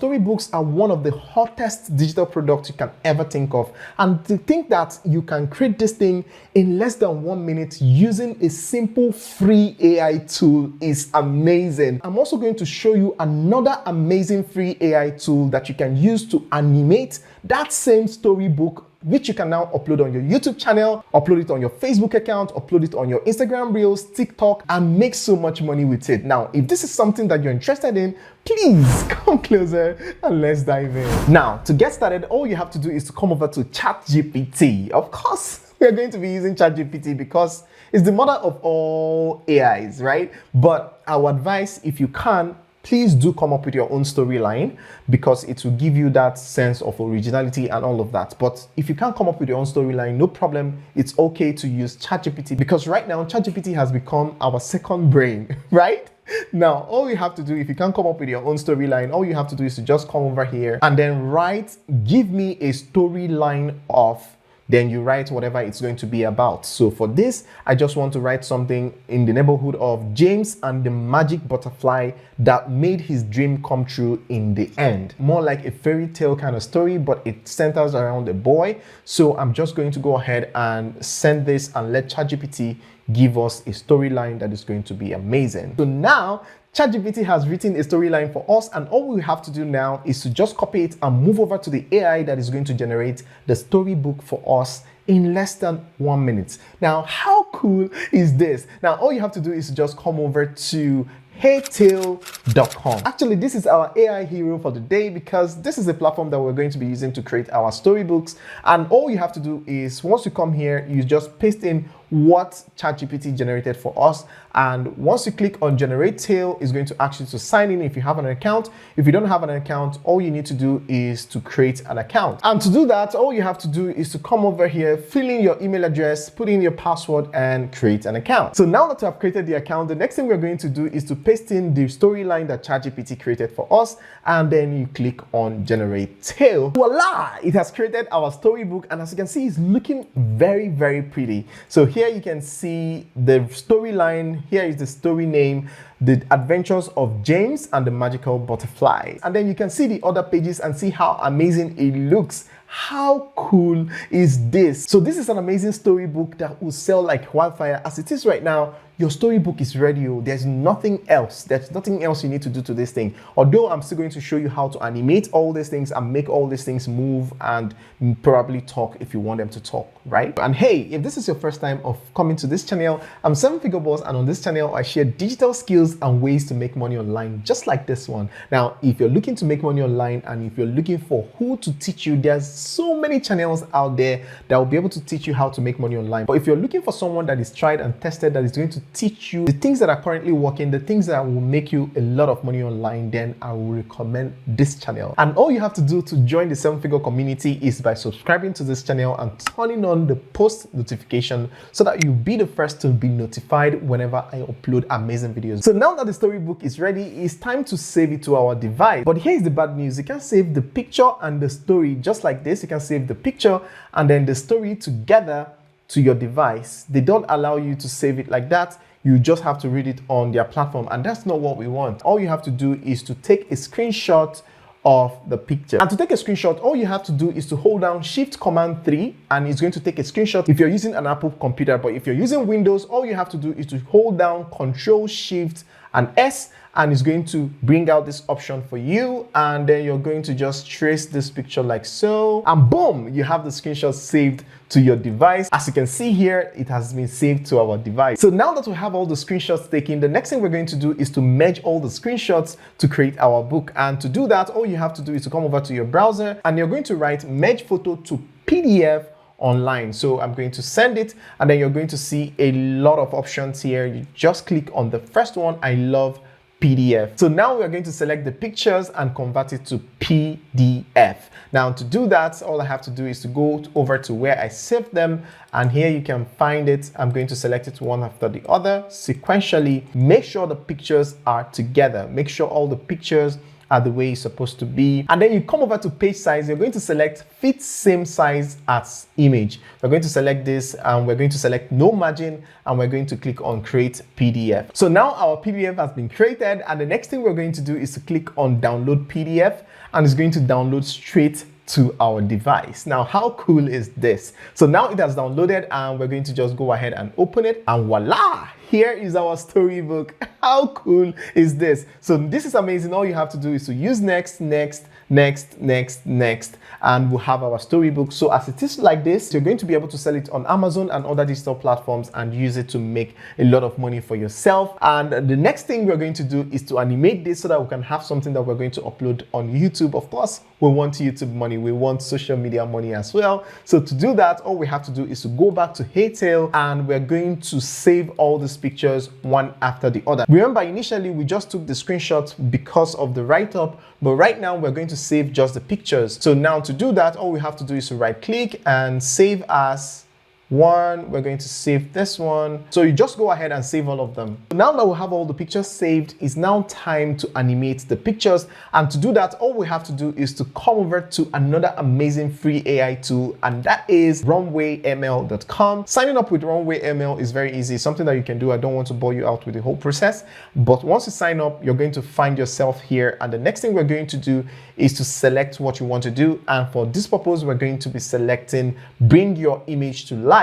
storybooks are one of the hottest digital products you can ever think of. And to think that you can create this thing in less than 1 minute using a simple free AI tool is amazing. I'm also going to show you another amazing free AI tool that you can use to animate that same storybook, which you can now upload on your YouTube channel, upload it on your Facebook account, upload it on your Instagram Reels, TikTok, and make so much money with it. Now, if this is something that you're interested in, please come closer and let's dive in. Now, to get started, all you have to do is to come over to ChatGPT. Of course, we are going to be using ChatGPT because it's the mother of all AIs, right? But our advice, if you can, please do come up with your own storyline because it will give you that sense of originality and all of that. But if you can't come up with your own storyline, no problem. It's okay to use ChatGPT because right now ChatGPT has become our second brain, right? Now, all you have to do, if you can't come up with your own storyline, all you have to do is to just come over here and then write, give me a storyline of, then you write whatever it's going to be about. So for this, I just want to write something in the neighborhood of James and the magic butterfly that made his dream come true in the end. More like a fairy tale kind of story, but it centers around a boy. So I'm just going to go ahead and send this and let ChatGPT give us a storyline that is going to be amazing. So now, ChatGPT has written a storyline for us, and all we have to do now is to just copy it and move over to the AI that is going to generate the storybook for us in less than 1 minute. Now, how cool is this? Now, all you have to do is to just come over to heytale.com. Actually, this is our AI hero for the day because this is a platform that we're going to be using to create our storybooks. And all you have to do is once you come here, you just paste in what ChatGPT generated for us. And once you click on generate tale, it's going to ask you to sign in if you have an account. If you don't have an account, all you need to do is to create an account. And to do that, all you have to do is to come over here, fill in your email address, put in your password, and create an account. So now that you have created the account, the next thing we're going to do is to paste in the storyline that ChatGPT created for us, and then you click on generate tale. Voila! It has created our storybook, and as you can see, it's looking very, very pretty. So here you can see the storyline. Here is the story name, The Adventures of James and the Magical Butterfly. And then you can see the other pages and see how amazing it looks. How cool is this? So this is an amazing storybook that will sell like wildfire. As it is right now, your storybook is ready. There's nothing else. There's nothing else you need to do to this thing. Although I'm still going to show you how to animate all these things and make all these things move and probably talk if you want them to talk, right? And hey, if this is your first time of coming to this channel, I'm 7-Figure Boss, and on this channel, I share digital skills and ways to make money online, just like this one. Now, if you're looking to make money online and if you're looking for who to teach you, there's so many channels out there that will be able to teach you how to make money online. But if you're looking for someone that is tried and tested, that is going to teach you the things that are currently working, the things that will make you a lot of money online, then I will recommend this channel. And all you have to do to join the 7-Figure community is by subscribing to this channel and turning on the post notification so that you'll be the first to be notified whenever I upload amazing videos. So now that the storybook is ready, it's time to save it to our device. But here's the bad news. You can save the picture and the story just like this. You can save the picture and then the story together to your device. They don't allow you to save it like that. You just have to read it on their platform, and that's not what we want. All you have to do is to take a screenshot of the picture. And to take a screenshot, all you have to do is to hold down Shift Command 3 and it's going to take a screenshot if you're using an Apple computer. But if you're using Windows, all you have to do is to hold down Control Shift and S, and it's going to bring out this option for you, and then you're going to just trace this picture like so, and boom, you have the screenshot saved to your device. As you can see here, it has been saved to our device. So now that we have all the screenshots taken, the next thing we're going to do is to merge all the screenshots to create our book. And to do that, all you have to do is to come over to your browser and you're going to write merge photo to PDF online. So I'm going to send it, and then you're going to see a lot of options here. You just click on the first one, I love PDF. So now we're going to select the pictures and convert it to PDF. Now to do that, all I have to do is to go over to where I saved them, and here you can find it. I'm going to select it one after the other sequentially. Make sure the pictures are together. Make sure all the pictures are the way it's supposed to be. And then you come over to page size. You're going to select fit same size as image. We're going to select this, and we're going to select no margin, and we're going to click on create PDF. So now our PDF has been created, and the next thing we're going to do is to click on download PDF. and it's going to download straight to our device. Now, how cool is this? So now it has downloaded, and we're going to just go ahead and open it, and voila, here is our storybook. How cool is this? So this is amazing. All you have to do is to use next, next, next, next, next, and we'll have our storybook. So as it is like this, you're going to be able to sell it on Amazon and other digital platforms and use it to make a lot of money for yourself. And the next thing we're going to do is to animate this so that we can have something that we're going to upload on YouTube. Of course, we want YouTube money. We want social media money as well. So to do that, all we have to do is to go back to Haytail, and we're going to save all these pictures one after the other. Remember, initially we just took the screenshots because of the write-up, but right now we're going to save just the pictures. So now to do that, all we have to do is to right click and save as one. We're going to save this one. So you just go ahead and save all of them. Now that we have all the pictures saved, it's now time to animate the pictures. And to do that, all we have to do is to come over to another amazing free AI tool, and that is runwayml.com. Signing up with runwayml is very easy, something that you can do. I don't want to bore you out with the whole process, but once you sign up, you're going to find yourself here. And the next thing we're going to do is to select what you want to do. And for this purpose, we're going to be selecting bring your image to life.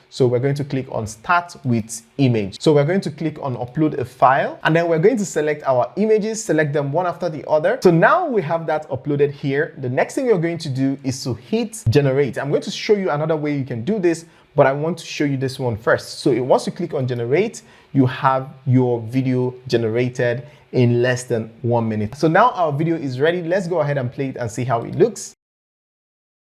So we're going to click on start with image. So we're going to click on upload a file, and then we're going to select our images, select them one after the other. So now we have that uploaded here. The next thing you're going to do is to hit generate. I'm going to show you another way you can do this, but I want to show you this one first. So once you click on generate, you have your video generated in less than 1 minute. So now our video is ready. Let's go ahead and play it and see how it looks.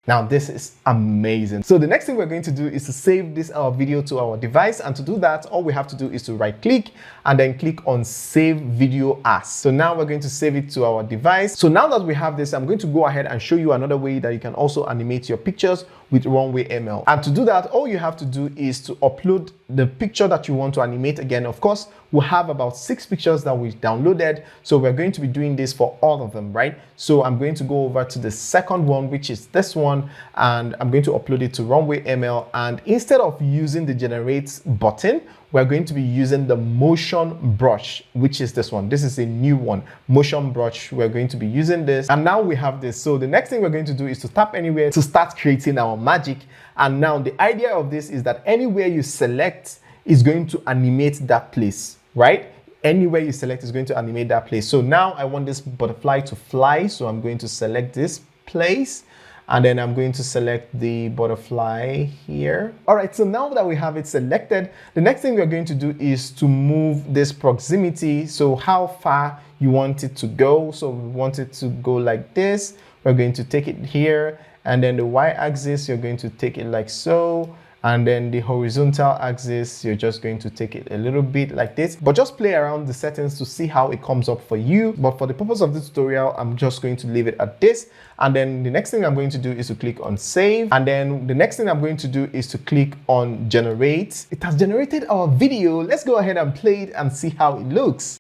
Now this is amazing. So the next thing we're going to do is to save this our video to our device, and to do that, all we have to do is to right click and then click on save video as. So now we're going to save it to our device. So now that we have this, I'm going to go ahead and show you another way that you can also animate your pictures with Runway ML. And to do that, all you have to do is to upload the picture that you want to animate. Again, of course, we have about 6 pictures that we downloaded, so we're going to be doing this for all of them, right? So I'm going to go over to the second one, which is this one, and I'm going to upload it to Runway ML. And instead of using the generate button, we're going to be using the motion brush, which is this one. This is a new one, motion brush. We're going to be using this, and now we have this. So the next thing we're going to do is to tap anywhere to start creating our magic. And now the idea of this is that anywhere you select is going to animate that place, right? Anywhere you select is going to animate that place. So now I want this butterfly to fly, so I'm going to select this place, and then I'm going to select the butterfly here. All right, so now that we have it selected, the next thing we're going to do is to move this proximity. So how far you want it to go. So we want it to go like this. We're going to take it here, and then the y-axis, you're going to take it like so. And then the horizontal axis, you're just going to take it a little bit like this, but just play around the settings to see how it comes up for you. But for the purpose of this tutorial, I'm just going to leave it at this. And then the next thing I'm going to do is to click on save. And then the next thing I'm going to do is to click on generate. It has generated our video. Let's go ahead and play it and see how it looks.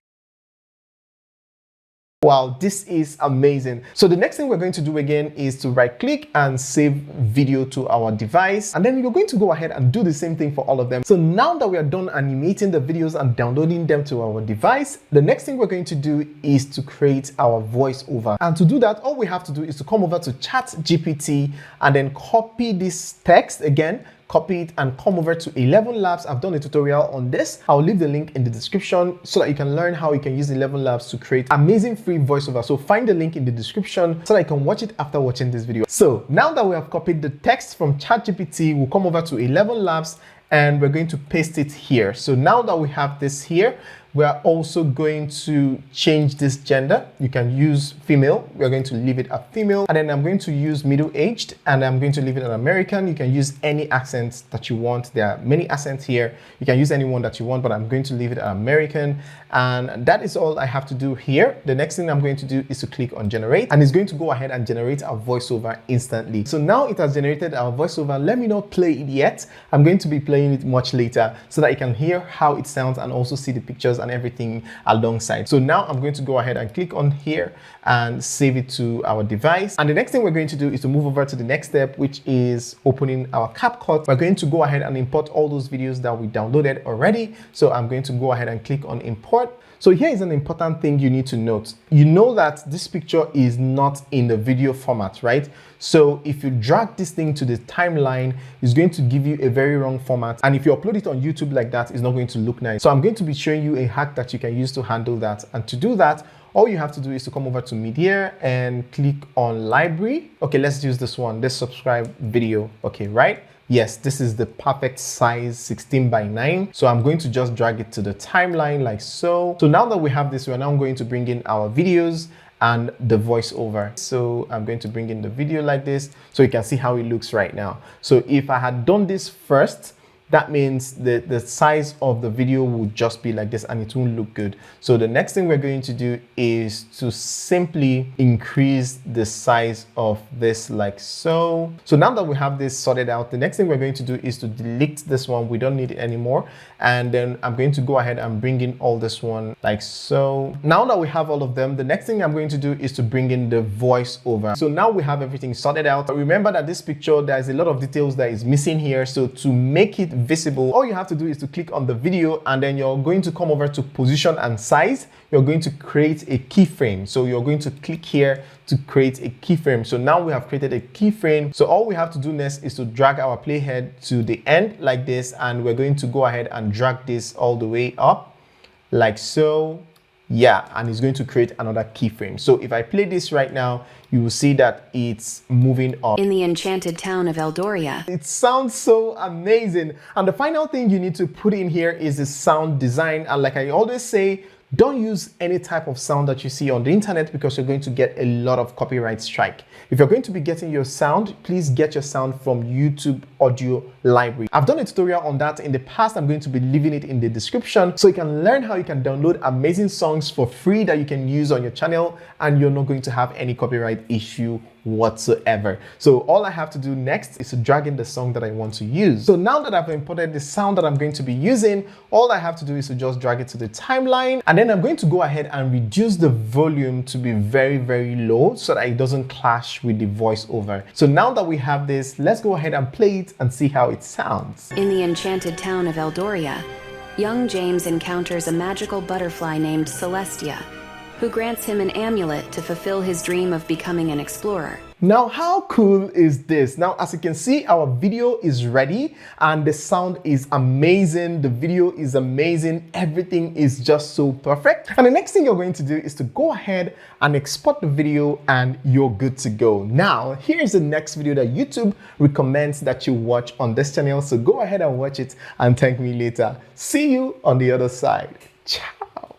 Wow, this is amazing. So the next thing we're going to do again is to right click and save video to our device. And then you're going to go ahead and do the same thing for all of them. So now that we are done animating the videos and downloading them to our device, the next thing we're going to do is to create our voiceover. And to do that, all we have to do is to come over to ChatGPT and then copy this text again, copy it and come over to 11 Labs. I've done a tutorial on this. I'll leave the link in the description so that you can learn how you can use 11 Labs to create amazing free voiceover. So find the link in the description so that you can watch it after watching this video. So now that we have copied the text from ChatGPT, we'll come over to 11 Labs and we're going to paste it here. So now that we have this here, we are also going to change this gender. You can use female. We're going to leave it at female. And then I'm going to use middle-aged, and I'm going to leave it at American. You can use any accent that you want. There are many accents here. You can use any one that you want, but I'm going to leave it at American. And that is all I have to do here. The next thing I'm going to do is to click on generate, and it's going to go ahead and generate our voiceover instantly. So now it has generated our voiceover. Let me not play it yet. I'm going to be playing it much later so that you can hear how it sounds and also see the pictures and everything alongside. So now I'm going to go ahead and click on here and save it to our device. And the next thing we're going to do is to move over to the next step, which is opening our CapCut. We're going to go ahead and import all those videos that we downloaded already. So I'm going to go ahead and click on import. So here is an important thing you need to note. You know that this picture is not in the video format, right? So if you drag this thing to the timeline, it's going to give you a very wrong format. And if you upload it on YouTube like that, it's not going to look nice. So I'm going to be showing you a hack that you can use to handle that. And to do that, all you have to do is to come over to Media and click on Library. Okay, let's use this one, this subscribe video. Okay, right? Yes, this is the perfect size, 16:9. So I'm going to just drag it to the timeline like so. So now that we have this, we're now going to bring in our videos and the voiceover. So I'm going to bring in the video like this so you can see how it looks right now. So if I had done this first, that means the size of the video would just be like this and it won't look good. So the next thing we're going to do is to simply increase the size of this like so. So now that we have this sorted out, the next thing we're going to do is to delete this one. We don't need it anymore. And then I'm going to go ahead and bring in all this one like so. Now that we have all of them, the next thing I'm going to do is to bring in the voiceover. So now we have everything sorted out. But remember that this picture, there's a lot of details that is missing here. So to make it visible, all you have to do is to click on the video and then you're going to come over to position and size. You're going to create a keyframe. So you're going to click here to create a keyframe. So now we have created a keyframe. So all we have to do next is to drag our playhead to the end like this, and we're going to go ahead and drag this all the way up like so. Yeah, and it's going to create another keyframe. So if I play this right now, you will see that it's moving up. In the enchanted town of Eldoria. It sounds so amazing. And the final thing you need to put in here is the sound design. And like I always say, don't use any type of sound that you see on the internet because you're going to get a lot of copyright strike. If you're going to be getting your sound, please get your sound from YouTube Audio Library. I've done a tutorial on that in the past. I'm going to be leaving it in the description so you can learn how you can download amazing songs for free that you can use on your channel and you're not going to have any copyright issue whatsoever. So all I have to do next is to drag in the song that I want to use. So now that I've imported the sound that I'm going to be using, all I have to do is to just drag it to the timeline, and then I'm going to go ahead and reduce the volume to be very, very low so that it doesn't clash with the voiceover. So now that we have this, let's go ahead and play it and see how it sounds. In the enchanted town of Eldoria, young James encounters a magical butterfly named Celestia, who grants him an amulet to fulfill his dream of becoming an explorer. Now, how cool is this? Now, as you can see, our video is ready and the sound is amazing. The video is amazing. Everything is just so perfect. And the next thing you're going to do is to go ahead and export the video and you're good to go. Now, here's the next video that YouTube recommends that you watch on this channel. So go ahead and watch it and thank me later. See you on the other side. Ciao.